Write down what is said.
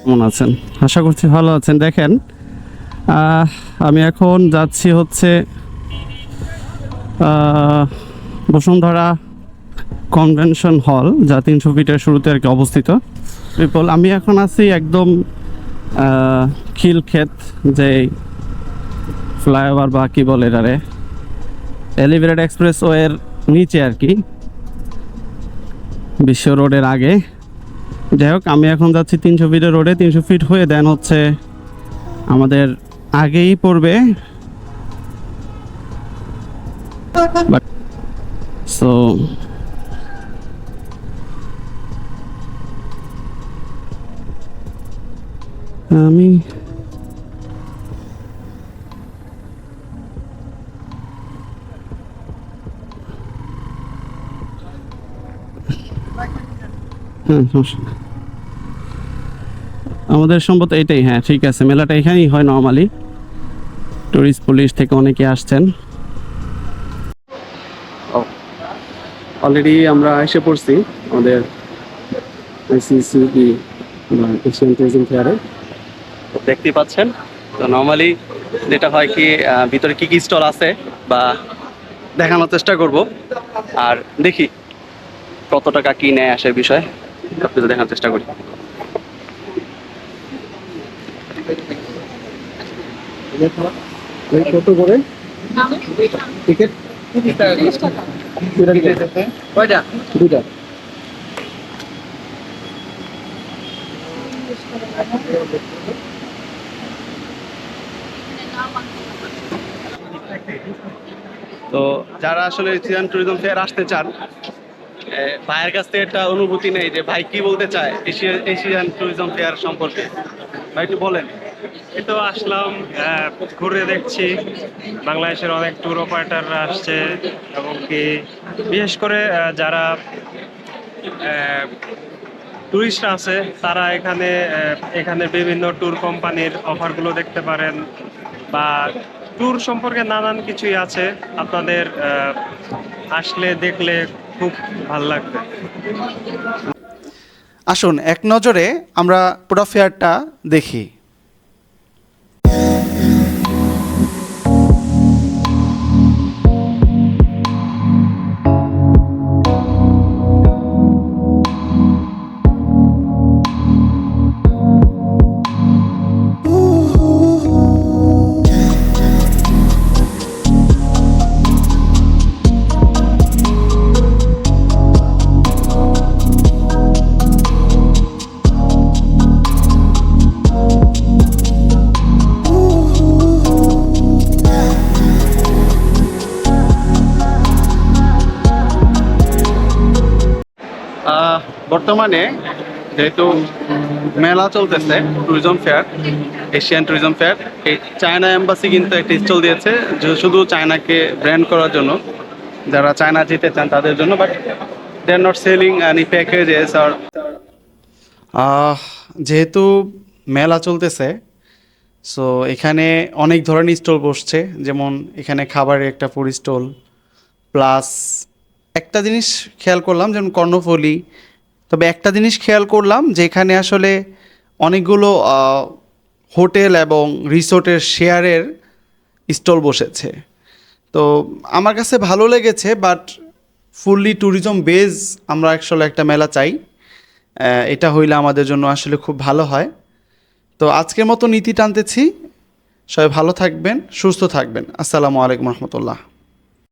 কেমন আছেন? আশা করছি ভালো আছেন। দেখেন, আমি এখন যাচ্ছি হচ্ছে বসুন্ধরা কনভেনশন হল, যা 300 ফিটের শুরুতে আর কি অবস্থিত। পিপল, আমি এখন আছি একদম খিলক্ষেত, যে ফ্লাইওভার বা কী বলে এটারে, এলিভেটেড এক্সপ্রেসওয়ের নিচে আর কি, বিশ্ব রোডের আগে। যাই হোক, আমি এখন যাচ্ছি 300 ফিটের রোডে। 300 ফিট হয়ে দেন হচ্ছে আমাদের আগেই পড়বে, সো আমি আমাদের সম্ভবত এটাই, হ্যাঁ ঠিক আছে, মেলাটা এখানেই হয় নর্মালি। টুরিস্ট পুলিশ থেকে অনেকে আসছেন। অলরেডি আমরা এসে পড়ছি আমাদের আইসিসিবি এশিয়ান ট্যুরিজম ফেয়ারে, দেখতেই পাচ্ছেন। তো নর্মালি যেটা হয় কি, ভিতরে কি কি স্টল আছে বা দেখানোর চেষ্টা করব, আর দেখি কত টাকা কি নেয় আসার বিষয় সব কিছু দেখানোর চেষ্টা করি। কত করে টিকিট? কয়টা? দুটা। তো যারা আসলে এশিয়ান ট্যুরিজম ফেয়ার আসতে চান, ভাইয়ের কাছ থেকে একটা অনুভূতি নেই যে ভাই কি বলতে চায় এশিয়ান ট্যুরিজম ফেয়ার সম্পর্কে। ভাই একটু বলেন। এই তো আসলাম, ঘুরে দেখছি। বাংলাদেশের অনেক ট্যুর অপারেটররা আসছে, এবং কি বিশেষ করে যারা টুরিস্ট আছে তারা এখানে বিভিন্ন ট্যুর কোম্পানির অফারগুলো দেখতে পারেন, বা ট্যুর সম্পর্কে নানান কিছুই আছে। আপনাদের আসলে দেখলে খুব ভালো লাগবে। আসুন এক নজরে আমরা পুরো ফেয়ারটা দেখি। বর্তমানে যেহেতু মেলা চলতেছে, tourism fair, Asian tourism fair, এই চায়না এম্বাসি কিন্তু একটা স্টল দিয়েছে শুধু চায়নাকে ব্র্যান্ড করার জন্য, যারা চায়না যেতে চান তাদের জন্য, but they are not selling any packages আর। যেহেতু মেলা চলতেছে, সো এখানে অনেক ধরনের স্টল বসছে। যেমন এখানে খাবারের একটা ফুড স্টল, প্লাস একটা জিনিস খেয়াল করলাম যেমন কর্ণফুলী। তবে একটা জিনিস খেয়াল করলাম যে এখানে আসলে অনেকগুলো হোটেল এবং রিসোর্টের শেয়ারের স্টল বসেছে। তো আমার কাছে ভালো লেগেছে, বাট ফুললি ট্যুরিজম বেজ আমরা আসলে একটা মেলা চাই। এটা হইলে আমাদের জন্য আসলে খুব ভালো হয়। তো আজকের মতো নীতি টানতেছি। সবাই ভালো থাকবেন, সুস্থ থাকবেন। আসসালামু আলাইকুম রহমতুল্লাহ।